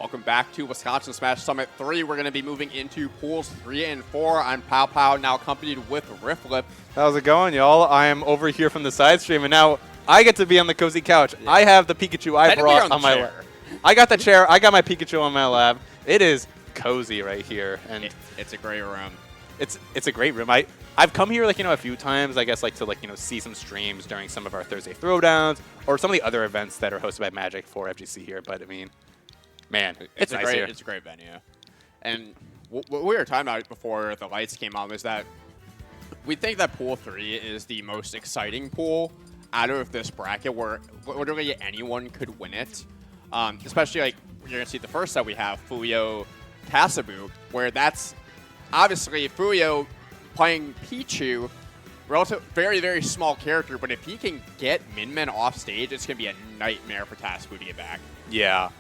Welcome back to Wisconsin Smash Summit 3. We're going to be moving into pools 3 and 4. I'm Pow Pow, now accompanied with Rifflip. How's it going, y'all? I am over here from the side stream, and now I get to be on the cozy couch. Yeah. I have the Pikachu I brought on my lap. I got the chair. I got my Pikachu on my lap. It is cozy right here, and it's a great room. It's a great room. I've come here a few times, I guess, to see some streams during some of our Thursday Throwdowns or some of the other events that are hosted by Magic for FGC here. But I mean, man, it's nice here. It's a great venue. And what we were talking about before the lights came on was that we think that Pool 3 is the most exciting pool out of this bracket where literally anyone could win it. Especially, you're going to see the first set we have, FuYo, Tasabu, where that's obviously FuYo playing Pichu, relative, very, very small character, but if he can get Min off stage, it's going to be a nightmare for Tasabu to get back. Yeah.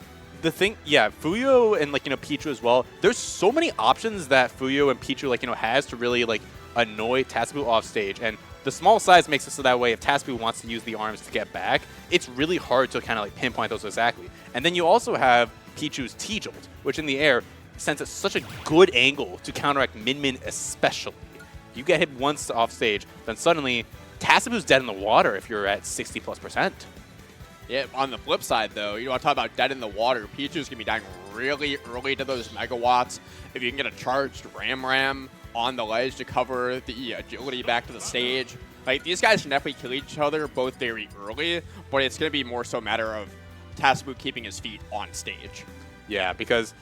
The thing, FuYo and Pichu as well. There's so many options that FuYo and Pichu has to really annoy Tasabu off stage, and the small size makes it so that way if Tasabu wants to use the arms to get back, it's really hard to kind of pinpoint those exactly. And then you also have Pichu's T-Jolt, which in the air sends such a good angle to counteract Min especially. You get hit once off stage, then suddenly Tasabu's dead in the water if you're at 60+%. Yeah, on the flip side, though, you want to talk about dead in the water. Pichu's going to be dying really early to those megawatts. If you can get a charged Ram on the ledge to cover the agility back to the stage. These guys can definitely kill each other both very early, but it's going to be more so a matter of Tasabu keeping his feet on stage. Yeah, because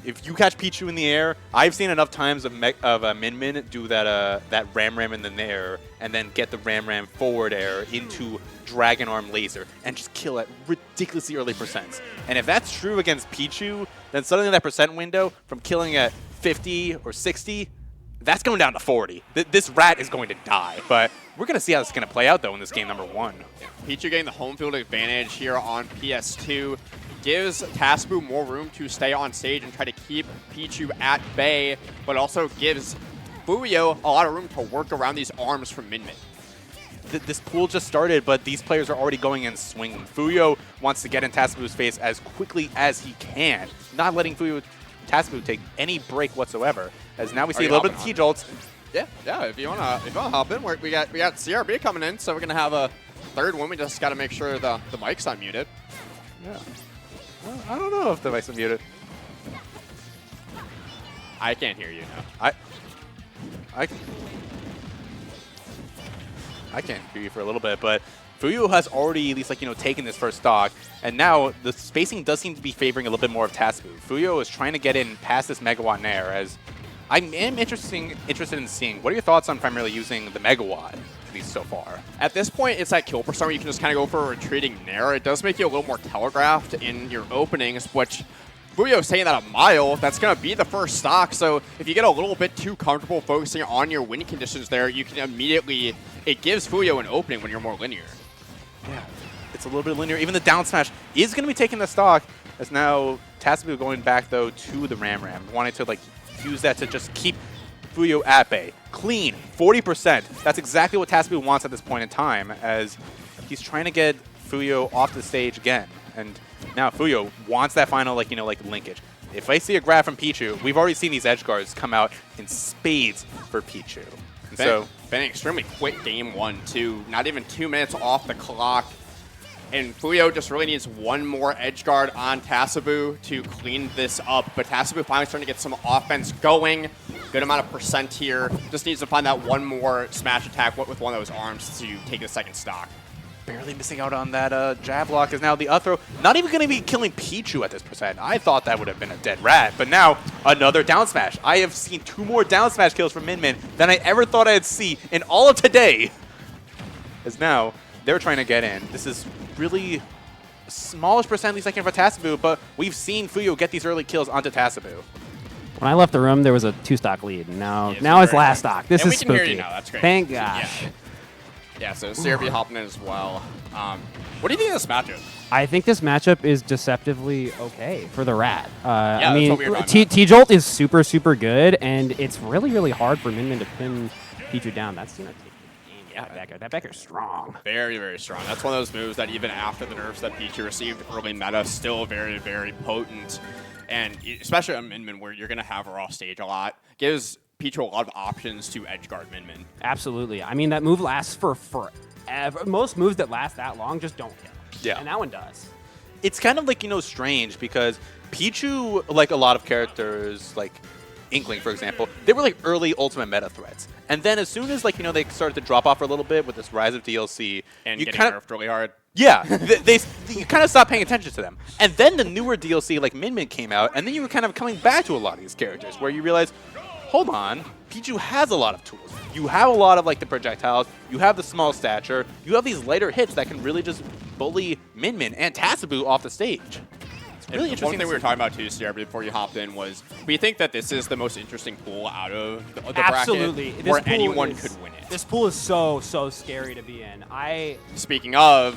if you catch Pichu in the air, I've seen enough times of Min do that Ram in the air and then get the Ram forward air into Dragon Arm Laser and just kill at ridiculously early percents. And if that's true against Pichu, then suddenly that percent window from killing at 50 or 60, that's going down to 40. This rat is going to die. But we're going to see how this is going to play out, though, in this game number 1. Yeah, Pichu getting the home field advantage here on PS2 gives Tasabu more room to stay on stage and try to keep Pichu at bay, but also gives FuYo a lot of room to work around these arms from Min. This pool just started, but these players are already going in swinging. FuYo wants to get in Tasabu's face as quickly as he can, not letting Tasabu take any break whatsoever. As now we see a little bit of T-Jolts. Yeah. If you wanna hop in, we got CRB coming in, so we're gonna have a third one. We just got to make sure the mic's unmuted. Yeah. Well, I don't know if the mic's unmuted. I can't hear you now. I can't hear you for a little bit, but FuYo has already at least taken this first stock, and now the spacing does seem to be favoring a little bit more of Tasabu. FuYo is trying to get in past this Megawatt Nair, as I am interested in seeing what are your thoughts on primarily using the Megawatt, at least so far. At this point, it's that kill persona where you can just kind of go for a retreating Nair. It does make you a little more telegraphed in your openings, which FuYo saying that a mile, that's going to be the first stock. So if you get a little bit too comfortable focusing on your win conditions there, you can immediately, it gives FuYo an opening when you're more linear. Yeah, it's a little bit linear. Even the down smash is going to be taking the stock, as now Tasabu going back, though, to the Ram, wanting to use that to just keep FuYo at bay. Clean, 40%. That's exactly what Tasabu wants at this point in time, as he's trying to get FuYo off the stage again. And now FuYo wants that final, linkage. If I see a grab from Pichu, we've already seen these edge guards come out in spades for Pichu. Been an extremely quick game 1, too. Not even 2 minutes off the clock. And FuYo just really needs one more edge guard on Tasabu to clean this up. But Tasabu finally starting to get some offense going. Good amount of percent here. Just needs to find that one more smash attack with one of those arms to take the second stock. Barely missing out on that jab block, is now the up throw. Not even going to be killing Pichu at this percent. I thought that would have been a dead rat, but now another down smash. I have seen 2 more down smash kills from Min than I ever thought I'd see in all of today. As now they're trying to get in. This is really a smallish percent, at least I can for Tasabu, but we've seen FuYo get these early kills onto Tasabu. When I left the room, there was a 2-stock lead. Now it's last stock. This is spooky. We can hear you now. That's great. Thank gosh. Yeah, so CRB hopping in as well. What do you think of this matchup? I think this matchup is deceptively okay for the rat. Yeah, I mean, T-Jolt is super good, and it's really hard for Min to pin Pichu down. That's take the game. That back air's strong. Very, very strong. That's one of those moves that even after the nerfs that Pichu received early meta, still very, very potent. And especially on Min Min, where you're going to have her off stage a lot, gives Pichu a lot of options to edgeguard Min Min. Absolutely. I mean, that move lasts for forever. Most moves that last that long just don't kill. Yeah. And that one does. It's kind of like, strange because Pichu, like a lot of characters, like Inkling, for example, they were like early ultimate meta threats. And then as soon as, like, they started to drop off for a little bit with this Rise of DLC. And you getting kind of nerfed really hard. Yeah, you kind of stopped paying attention to them. And then the newer DLC, like Min Min, came out, and then you were kind of coming back to a lot of these characters where you realize, hold on, Pichu has a lot of tools. You have a lot of, like, the projectiles, you have the small stature, you have these lighter hits that can really just bully Min Min and Tasabu off the stage. It's really interesting. One thing we were talking about too, Sierra, before you hopped in was we think that this is the most interesting pool out of the Absolutely. bracket where anyone could win it. This pool is so scary to be in. Speaking of,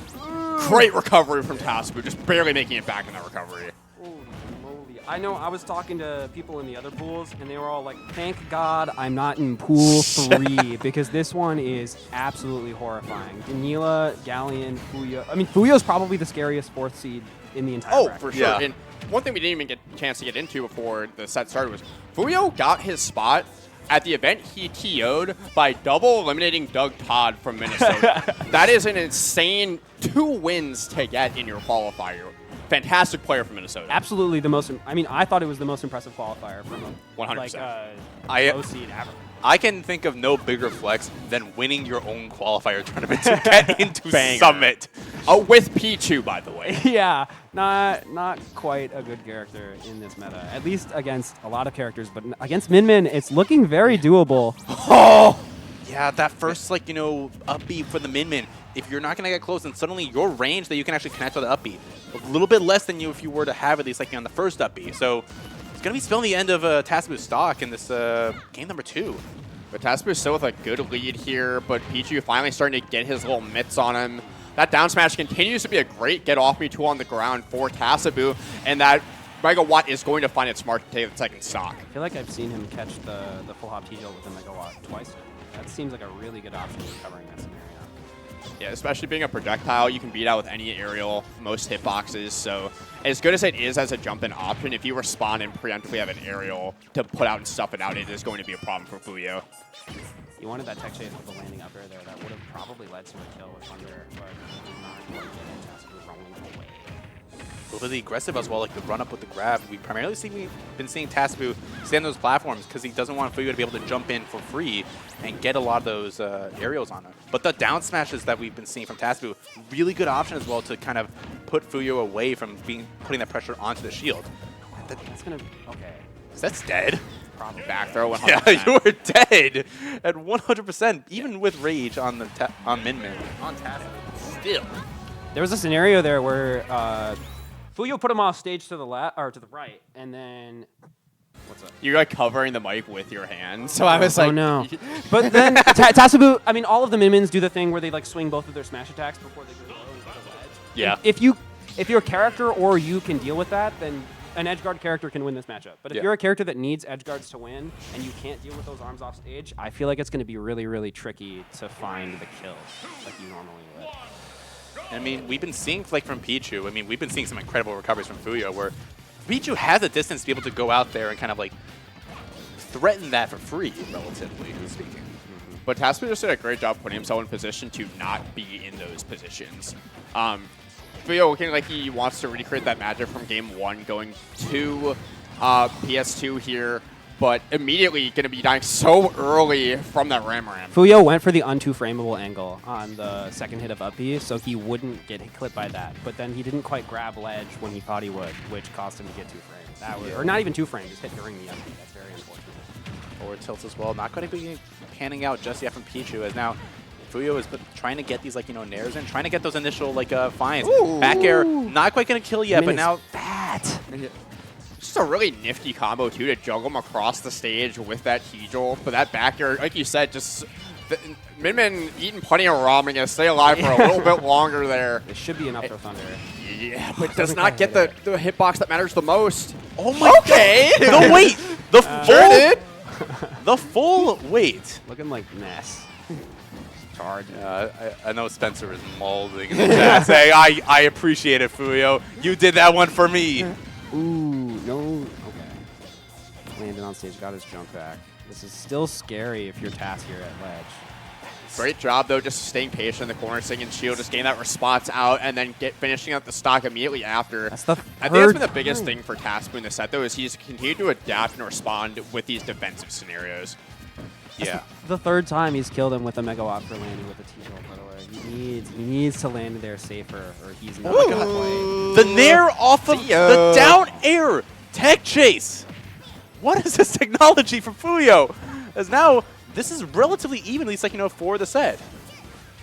great recovery from Tasabu, just barely making it back in that recovery. Holy moly. I know I was talking to people in the other pools, and they were all like, thank God I'm not in pool 3, because this one is absolutely horrifying. Daniela, Galleon, FuYo. I mean, FuYo's probably the scariest 4th seed in the entire bracket. For sure. Yeah. And one thing we didn't even get a chance to get into before the set started was FuYo got his spot at the event he TO'd by double eliminating Doug Todd from Minnesota. That is an insane 2 wins to get in your qualifier. Fantastic player from Minnesota. Absolutely the most. I mean, I thought it was the most impressive qualifier from a 100%. low seed ever. I can think of no bigger flex than winning your own qualifier tournament to get into Banger. Summit. Oh, with Pichu, by the way. Yeah, not quite a good character in this meta. At least against a lot of characters, but against Min Min, it's looking very doable. Oh! Yeah, that first, like, upbeat for the Min Min, if you're not going to get close, then suddenly your range that you can actually connect with the upbeat, a little bit less than you if you were to have at least, like, on the first upbeat. So it's going to be spilling the end of Tasabu's stock in this game number 2. But Tasabu's still with a good lead here, but Pichu finally starting to get his little mitts on him. That down smash continues to be a great get-off me tool on the ground for Tasabu, and that Megawatt is going to find it smart to take the second stock. I feel like I've seen him catch the full hop T-Gel with a Megawatt twice. That seems like a really good option for covering that scenario. Yeah, especially being a projectile, you can beat out with any aerial, most hitboxes. So as good as it is as a jump-in option, if you respond and preemptively have an aerial to put out and stuff it out, it is going to be a problem for FuYo. You wanted that tech chase with the landing up air there. That would have probably led to a kill with Thunder, but did not quite get it. Tasabu rolling away. Really aggressive as well, like the run up with the grab. We've been seeing Tasabu stay on those platforms because he doesn't want FuYo to be able to jump in for free and get a lot of those aerials on him. But the down smashes that we've been seeing from Tasabu, really good option as well to kind of put FuYo away from putting that pressure onto the shield. That's gonna okay. That's dead. Probably Back throw 100%. Yeah, you were dead at 100%, even with rage on Min Min. On Tasabu, still. There was a scenario there where FuYo put him off stage to the left or to the right, and then what's up? You're like covering the mic with your hands, so I was like, oh no. But then Tasabu, I mean, all of the Min Mins do the thing where they like swing both of their smash attacks before they go low and get a ledge. Yeah. If your character or you can deal with that, then an edgeguard character can win this matchup. But if you're a character that needs edgeguards to win and you can't deal with those arms off stage, I feel like it's going to be really, really tricky to find the kills like you normally would. I mean, we've been seeing, like, from Pichu, I mean, we've been seeing some incredible recoveries from FuYo where Pichu has a distance to be able to go out there and kind of, like, threaten that for free, relatively speaking. But Tasabu just did a great job putting himself in position to not be in those positions. FuYo looking like he wants to recreate that magic from game 1 going to PS2 here, but immediately going to be dying so early from that ram. FuYo went for the un-2-frameable angle on the second hit of up B, so he wouldn't get clipped by that. But then he didn't quite grab ledge when he thought he would, which caused him to get 2 frames. That was, or not even 2 frames, just hit during the up B. That's very unfortunate. Forward tilts as well. Not going to be panning out just yet from Pichu, as now FuYo is trying to get these, like, nairs in, trying to get those initial, like, finds. Ooh. Back air, not quite going to kill yet, but now fat. Just a really nifty combo, too, to juggle him across the stage with that T-Joel. But that back air, like you said, just Min Min eating plenty of ramen, going to stay alive for a little bit longer there. It should be enough for Thunder. Yeah, but does not get the hitbox that matters the most. Oh my okay. God. The weight! The full, Sure did. the full weight. Looking like mess. charge. I know Spencer is molding in the chat saying, I appreciate it, FuYo. You did that one for me. Ooh, no. Okay. Landed on stage, got his jump back. This is still scary if you're Tass here at ledge. Great job, though, just staying patient in the corner, staying in shield, just getting that response out, and then finishing up the stock immediately after. That's the I think that's been the biggest thing for Tasabu in the set, though, is he's continued to adapt and respond with these defensive scenarios. Yeah. The third time he's killed him with a megawatt for landing with a T-Jolt, by the way. He needs to land there safer, or he's not going to play. The nair off of the down air tech chase. What is this technology from FuYo? As now, this is relatively even, at least, like, for the set.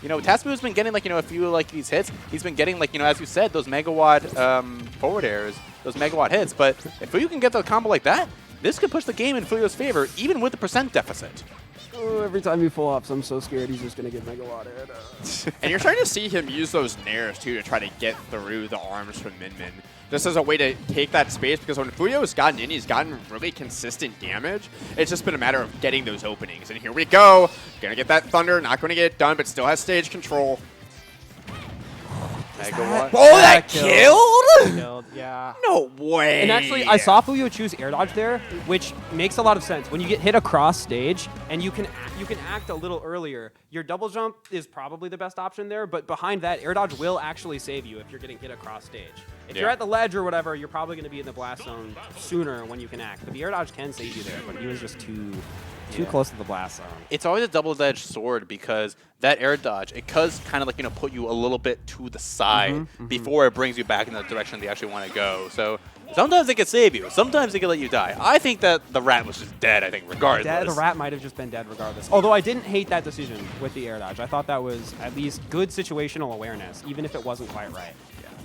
Tasabu has been getting, like, a few, like, these hits. He's been getting, like, as you said, those megawatt forward airs, those megawatt hits. But if FuYo can get the combo like that, this could push the game in FuYo's favor, even with the percent deficit. Oh, every time he full ups, I'm so scared he's just going to get megawatt. And you're starting to see him use those nairs, too, to try to get through the arms from Min Min. Just as a way to take that space, because when FuYo has gotten in, he's gotten really consistent damage. It's just been a matter of getting those openings. And here we go. Gonna get that Thunder, not gonna get it done, but still has stage control. Megawatt. Oh, that killed? Killed, yeah. No way. And actually, I saw FuYo choose air dodge there, which makes a lot of sense. When you get hit across stage and you can act a little earlier, your double jump is probably the best option there, but behind that, air dodge will actually save you if you're getting hit across stage. If you're at the ledge or whatever, you're probably going to be in the blast zone sooner when you can act. But the air dodge can save you there, but he was just too close to the blast zone. It's always a double-edged sword because that air dodge, it does kind of, like, put you a little bit to the side before it brings you back in the direction they actually want to go. So sometimes it can save you. Sometimes it can let you die. I think that the rat was just dead, regardless. The rat might have just been dead regardless. Although I didn't hate that decision with the air dodge. I thought that was at least good situational awareness, even if it wasn't quite right.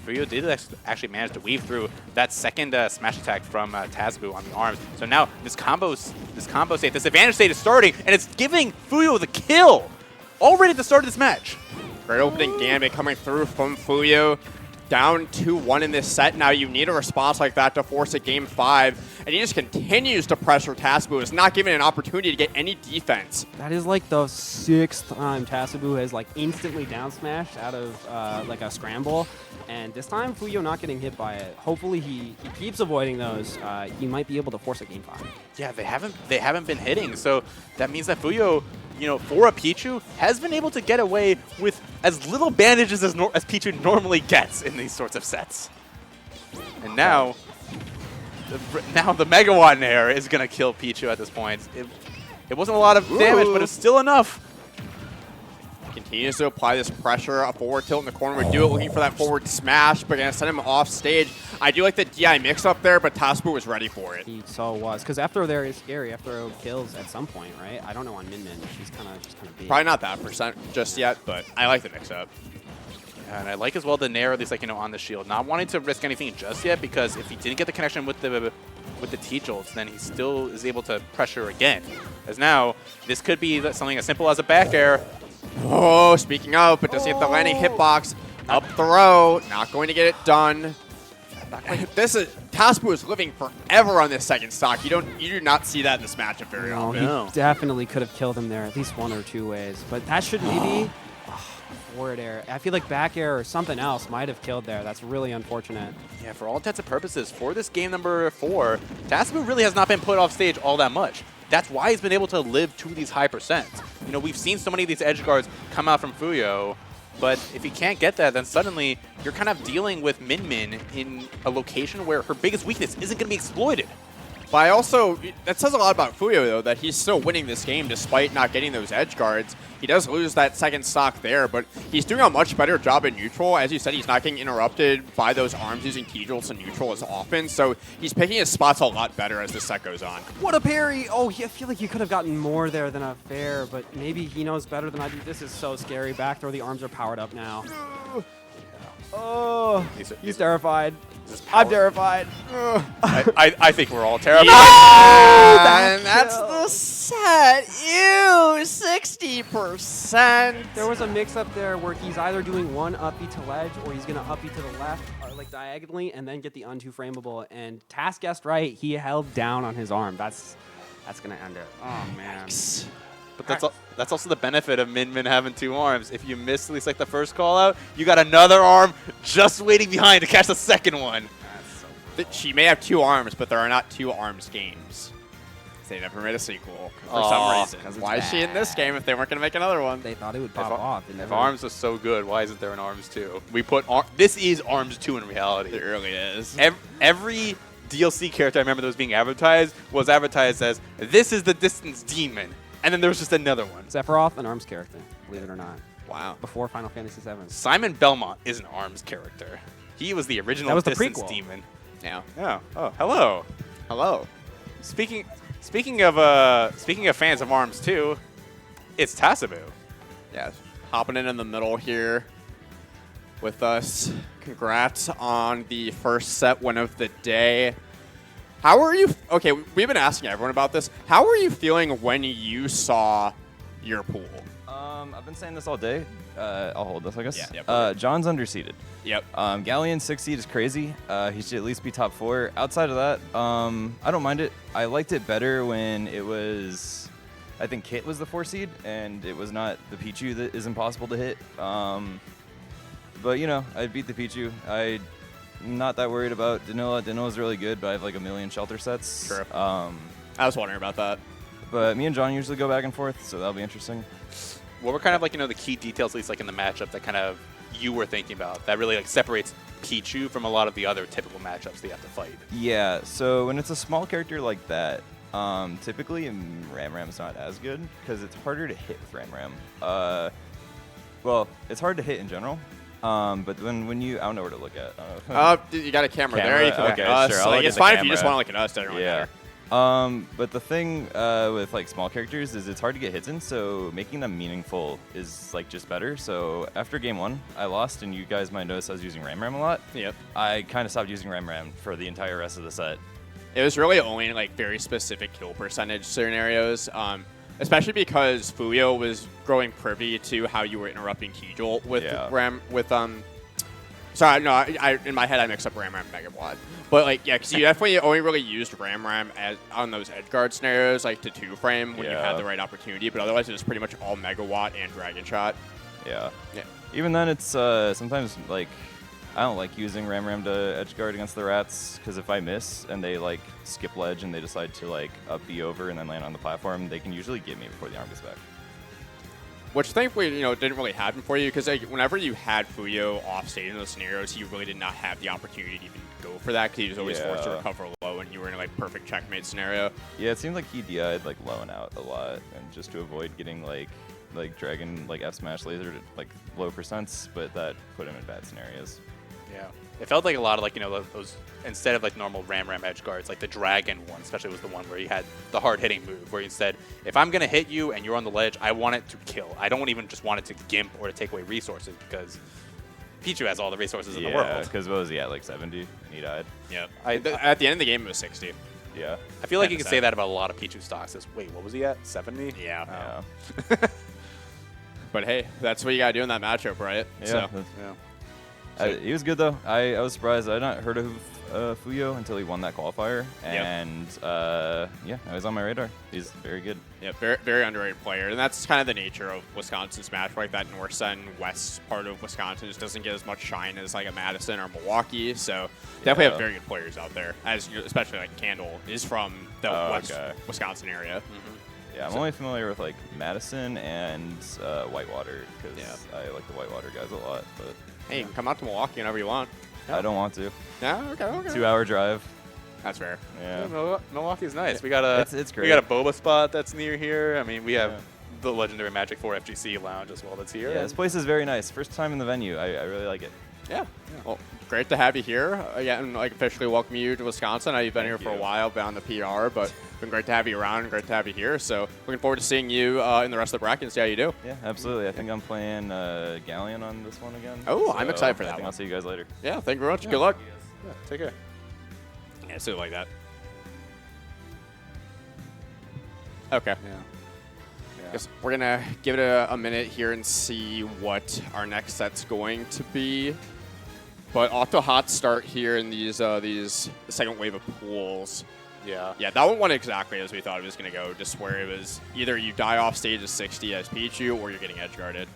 FuYo did actually manage to weave through that second smash attack from Tasabu on the arms. So now this combo state, this advantage state is starting, and it's giving FuYo the kill already at the start of this match. Great opening gambit coming through from FuYo. Down 2-1 in this set. Now you need a response like that to force a game 5. And he just continues to pressure Tasabu. Is not given an opportunity to get any defense. That is like the 6th time Tasabu has like instantly down smashed out of like a scramble. And this time FuYo not getting hit by it. Hopefully he keeps avoiding those. He might be able to force a game 5. Yeah, they haven't been hitting. So that means that FuYo, for a Pichu, has been able to get away with as little bandages as Pichu normally gets in these sorts of sets. And now the Megawatt Nair is going to kill Pichu at this point. It wasn't a lot of damage, but it's still enough. Continues to apply this pressure. A forward tilt in the corner would do it, looking for that forward smash, but gonna send him off stage. I do like the DI mix up there, but Tasabu was ready for it. He so was, because after there is scary, after kills at some point, right? I don't know on Min Min, she's kind of big. Probably not that percent just yet, but I like the mix up. And I like as well the Nair, at least on the shield. Not wanting to risk anything just yet, because if he didn't get the connection with the T-Jolts, then he still is able to pressure again. As now, this could be something as simple as a back air. Oh, speaking of, but does he hit the landing hitbox? Up throw, not going to get it done. Tasabu is living forever on this second stock. You do not see that in this matchup very often. No, he definitely could have killed him there at least one or two ways. But that should maybe forward air. I feel like back air or something else might have killed there. That's really unfortunate. Yeah, for all intents and purposes, for this game number 4, Tasabu really has not been put off stage all that much. That's why he's been able to live to these high percents. We've seen so many of these edge guards come out from FuYo, but if you can't get that, then suddenly you're kind of dealing with Min Min in a location where her biggest weakness isn't going to be exploited. But that says a lot about FuYo, though, that he's still winning this game despite not getting those edge guards. He does lose that second stock there, but he's doing a much better job in neutral. As you said, he's not getting interrupted by those arms using T-Jolts in neutral as often, so he's picking his spots a lot better as the set goes on. What a parry! Oh, I feel like you could have gotten more there than a fair, but maybe he knows better than I do. This is so scary. Back throw, the arms are powered up now. Oh, he's terrified. I'm terrified. I think we're all terrified. Yeah, and that's the set. Ew, 60%. There was a mix-up there where he's either doing one uppy to ledge or he's going to uppy to the left, like diagonally, and then get the unto frameable. And Tass guessed right. He held down on his arm. That's going to end it. Oh, man. But that's also the benefit of Min Min having 2 arms. If you miss at least like the first call out, you got another arm just waiting behind to catch the second one. She may have 2 arms, but there are not 2 arms games. They never made a sequel for some reason. Why is she in this game if they weren't going to make another one? They thought it would pop off. If ARMS was so good, why isn't there an ARMS 2? We put this is ARMS 2 in reality. It really is. Every DLC character I remember that was being advertised was advertised as, this is the Distance Demon. And then there was just another one. Sephiroth, an ARMS character, believe it or not. Wow. Before Final Fantasy VII. Simon Belmont is an ARMS character. He was the original Distance Demon. Yeah. Yeah. Oh, hello. Hello. Speaking of fans of ARMS 2, it's Tasabu. Yeah. Hopping in the middle here with us. Congrats on the first set win of the day. How are you? Okay, we've been asking everyone about this. How are you feeling when you saw your pool? I've been saying this all day. I'll hold this, I guess. Yeah, John's underseeded. Yep. Galleon 6 seed is crazy. He should at least be top 4. Outside of that, I don't mind it. I liked it better when it was, I think Kit was the 4 seed, and it was not the Pichu that is impossible to hit. But, you know, I beat the Pichu. I'm not that worried about Danola. Danola's really good, but I have like a million shelter sets. Sure. I was wondering about that. But me and John usually go back and forth, so that'll be interesting. What were kind of like, you know, the key details, at least like in the matchup that kind of you were thinking about that really like separates Pichu from a lot of the other typical matchups that you have to fight? Yeah, so when it's a small character like that, typically Ram Ram's not as good because it's harder to hit with Ram Ram. Well, it's hard to hit in general, but when you, I don't know where to look at. You got a camera there. You can look Okay, at us. sure, I'll Like, look it's at the fine if you just camera. want to look at us. Doesn't really Yeah. matter. But the thing with like small characters is it's hard to get hits in, so making them meaningful is like just better. So after game 1, I lost, and you guys might notice I was using Ram Ram a lot. Yep. I kind of stopped using Ram Ram for the entire rest of the set. It was really only in, like, very specific kill percentage scenarios, especially because FuYo was growing privy to how you were interrupting T-Jolt with Sorry, no, I in my head I mixed up Ram Ram and Megawatt. But, like, yeah, because you definitely only really used Ram Ram on those edge guard scenarios, like to 2-frame when you had the right opportunity, but otherwise it was pretty much all Megawatt and Dragon Shot. Yeah. Yeah. Even then, it's sometimes like I don't like using Ram Ram to edge guard against the rats because if I miss and they like skip ledge and they decide to like up B over and then land on the platform, they can usually get me before the arm gets back. Which thankfully, you know, didn't really happen for you because like, whenever you had FuYo off stage in those scenarios, he really did not have the opportunity to even go for that because he was always forced to recover low and you were in a like perfect checkmate scenario. Yeah, it seemed like he DI'd like low and out a lot, and just to avoid getting like Dragon like F smash laser to like low percents, but that put him in bad scenarios. Yeah. It felt like a lot of like, you know, those instead of like normal Ram Ram edge guards, like the Dragon one especially was the one where you had the hard hitting move where you said, if I'm going to hit you and you're on the ledge, I want it to kill. I don't even just want it to gimp or to take away resources because Pichu has all the resources in the world. Yeah, because what was he at, like 70 and he died? Yep. At the end of the game, it was 60. Yeah. I feel like you can say that about a lot of Pichu stocks. Wait, what was he at? 70? Yeah. Yeah. But hey, that's what you got to do in that matchup, right? Yeah. So, Yeah. He was good though. I was surprised. I had not heard of FuYo until he won that qualifier, and yeah, I was on my radar. He's very good. yeah, very, very underrated player. And that's kind of the nature of Wisconsin Smash. Like that north and west part of Wisconsin just doesn't get as much shine as like a Madison or Milwaukee. So definitely have very good players out there, as especially like Candle is from the Wisconsin area. Mm-hmm. Yeah, I'm only familiar with like Madison and Whitewater because I like the Whitewater guys a lot. But hey, you can come out to Milwaukee whenever you want. I don't want to. Yeah, okay. 2-hour drive. That's fair. Yeah. Milwaukee's nice. We got a it's great. we got a boba spot that's near here. I mean, we have the legendary Magic 4 FGC lounge as well that's here. Yeah, this place is very nice. First time in the venue. I really like it. Yeah. Well, great to have you here. Again, like officially welcome you to Wisconsin. I know you've been here for a while, been on the PR, but it's been great to have you around and great to have you here. So looking forward to seeing you in the rest of the bracket and see how you do. Yeah, absolutely. I think I'm playing Galleon on this one again. Oh, I'm excited for that I think one. I'll see you guys later. Yeah, thank you very much. Good luck. Yeah, take care. Yeah, so like that. Okay. Yeah. Guess we're gonna give it a minute here and see what our next set's going to be. But off to a hot start here in these second wave of pools. Yeah. Yeah, that one went exactly as we thought it was going to go, just where it was either you die off stage at 60 as Pichu or you're getting edge guarded.